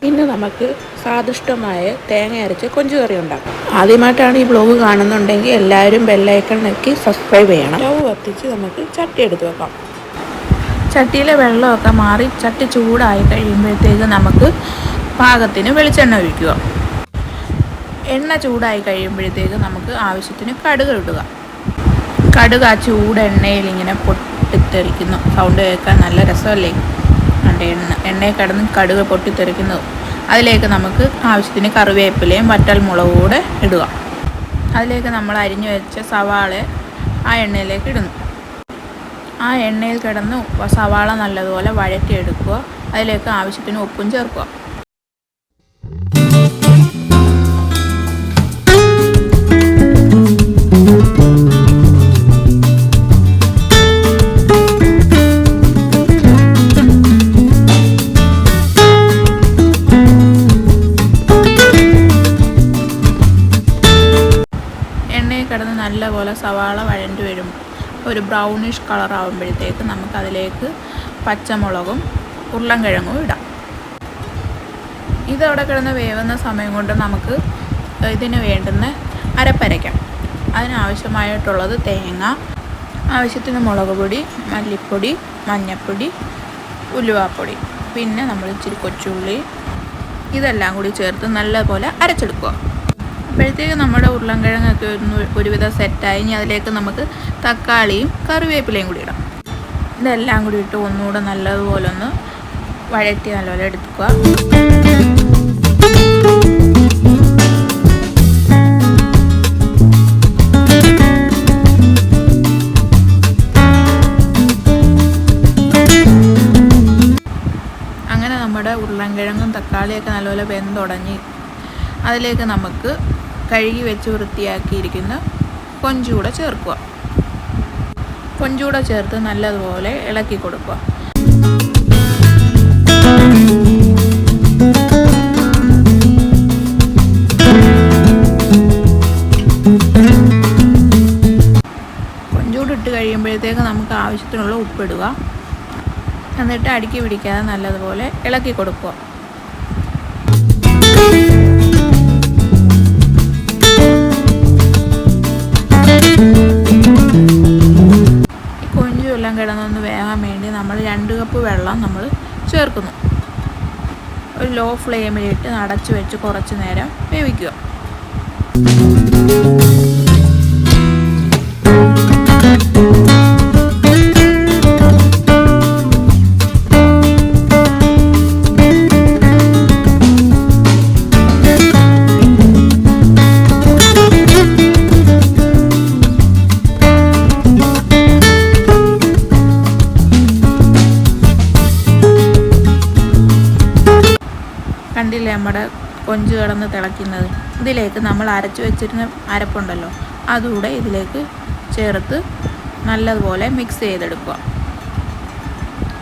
ഇന്ന് നമുക്ക് സ്വാദിഷ്ടമായ തേങ്ങ അരച്ച കൊഞ്ച് കറി ഉണ്ടാക്കാം. ആദ്യമായിട്ടാണ് ഈ ബ്ലോഗ് കാണുന്നുണ്ടെങ്കിൽ എല്ലാവരും ബെല്ലൈക്കൺ ഞെക്കി സബ്സ്ക്രൈബ് ചെയ്യണം. സ്റ്റവ് കത്തിച്ച് നമുക്ക് ചട്ടി എടുത്ത് വെക്കാം. ചട്ടിയിലെ വെള്ളമൊക്കെ മാറി ചട്ടി ചൂടായി കഴിയുമ്പോഴത്തേക്ക് നമുക്ക് പാകത്തിന് വെളിച്ചെണ്ണ ഒഴിക്കുക. എണ്ണ ചൂടായി കഴിയുമ്പോഴത്തേക്ക് നമുക്ക് ആവശ്യത്തിന് കടുക് ഇടുക. കടുക് ആ ചൂടെണ്ണയിൽ ഇങ്ങനെ പൊട്ടിത്തെറിക്കുന്നു. സൗണ്ട് കേൾക്കാൻ നല്ല രസമല്ലേ? എണ്ണയിൽ കിടന്ന് കടുക് പൊട്ടിത്തെറിക്കുന്നത്. അതിലേക്ക് നമുക്ക് ആവശ്യത്തിന് കറിവേപ്പിലയും വറ്റൽമുളകും കൂടെ ഇടുക. അതിലേക്ക് നമ്മൾ അരിഞ്ഞു വെച്ച സവാള ആ എണ്ണയിലേക്ക് ഇടുന്നു. ആ എണ്ണയിൽ കിടന്ന് സവാള നല്ലതുപോലെ വഴറ്റിയെടുക്കുക. അതിലേക്ക് ആവശ്യത്തിന് ഉപ്പും ചേർക്കുക. കിടന്ന് നല്ലപോലെ സവാള വഴണ്ടി വരും. ഒരു ബ്രൗണിഷ് കളർ ആകുമ്പോഴത്തേക്ക് നമുക്കതിലേക്ക് പച്ചമുളകും ഉരുളൻകിഴങ്ങും ഇടാം. ഇതവിടെ കിടന്ന് വേവുന്ന സമയം കൊണ്ട് നമുക്ക് ഇതിന് വേണ്ടുന്ന അരപ്പരയ്ക്കാം. അതിനാവശ്യമായിട്ടുള്ളത് തേങ്ങ, ആവശ്യത്തിന് മുളക് പൊടി, മല്ലിപ്പൊടി, മഞ്ഞൾപ്പൊടി, ഉലുവാപ്പൊടി, പിന്നെ നമ്മൾ ഇച്ചിരി കൊച്ചുള്ളി, ഇതെല്ലാം കൂടി ചേർത്ത് നല്ലപോലെ അരച്ചെടുക്കുക. അപ്പോഴത്തേക്ക് നമ്മുടെ ഉരുളൻകിഴങ്ങൊക്കെ ഒരുവിധം സെറ്റായി. ഇനി അതിലേക്ക് നമുക്ക് തക്കാളിയും കറിവേപ്പിലയും കൂടി ഇടാം. ഇതെല്ലാം കൂടി ഇട്ട് ഒന്നുകൂടെ നല്ലതുപോലെ ഒന്ന് വഴറ്റി നല്ലപോലെ എടുക്കുക. അങ്ങനെ നമ്മുടെ ഉരുളൻകിഴങ്ങും തക്കാളിയൊക്കെ നല്ലപോലെ വെന്തുടങ്ങി. അതിലേക്ക് നമുക്ക് കഴുകി വെച്ച് വൃത്തിയാക്കിയിരിക്കുന്ന കൊഞ്ചൂടെ ചേർക്കുക. കൊഞ്ചൂടെ ചേർത്ത് നല്ലതുപോലെ ഇളക്കി കൊടുക്കുക. കൊഞ്ചൂടിട്ട് കഴിയുമ്പോഴത്തേക്ക് നമുക്ക് ആവശ്യത്തിനുള്ള ഉപ്പിടുക. എന്നിട്ട് അടുക്കി പിടിക്കാതെ നല്ലതുപോലെ ഇളക്കി കൊടുക്കുക. എല്ലാം കിടന്നൊന്ന് വേകാൻ വേണ്ടി നമ്മൾ 2 കപ്പ് വെള്ളം നമ്മൾ ചേർക്കുന്നു. ഒരു ലോ ഫ്ലെയിമിലിട്ട് അടച്ചു വെച്ച് കുറച്ച് നേരം വേവിക്കുക. കണ്ടില്ലേ നമ്മുടെ കൊഞ്ച് കിടന്ന് തിളയ്ക്കുന്നത്? ഇതിലേക്ക് നമ്മൾ അരച്ചു വെച്ചിരുന്ന അരപ്പുണ്ടല്ലോ, അതുകൂടെ ഇതിലേക്ക് ചേർത്ത് നല്ലതുപോലെ മിക്സ് ചെയ്തെടുക്കുക.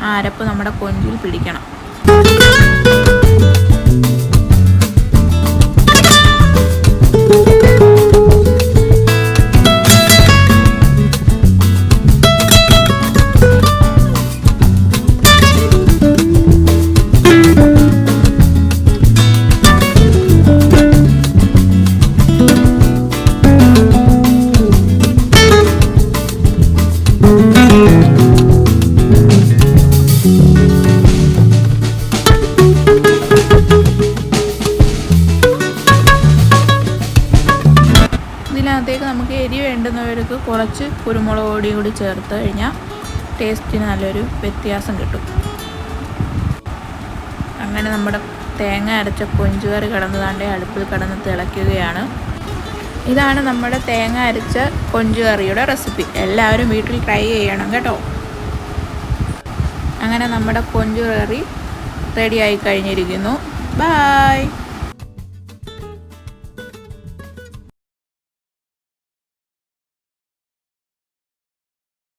ആ അരപ്പ് നമ്മുടെ കൊഞ്ചിൽ പിടിക്കണം. ഇതിനകത്തേക്ക് നമുക്ക് എരി വേണ്ടുന്നവർക്ക് കുറച്ച് കുരുമുളക് പൊടി കൂടി ചേർത്ത് കഴിഞ്ഞാൽ ടേസ്റ്റിന് നല്ലൊരു വ്യത്യാസം കിട്ടും. അങ്ങനെ നമ്മുടെ തേങ്ങ അരച്ച കൊഞ്ച് കറി കിടന്നതാണ്ട് അടുപ്പിൽ കിടന്ന് തിളയ്ക്കുകയാണ്. ഇതാണ് നമ്മുടെ തേങ്ങ അരച്ച കൊഞ്ച് കറിയുടെ റെസിപ്പി. എല്ലാവരും വീട്ടിൽ ട്രൈ ചെയ്യണം കേട്ടോ. അങ്ങനെ നമ്മുടെ കൊഞ്ച് കറി റെഡിയായി കഴിഞ്ഞിരിക്കുന്നു. ബായ്.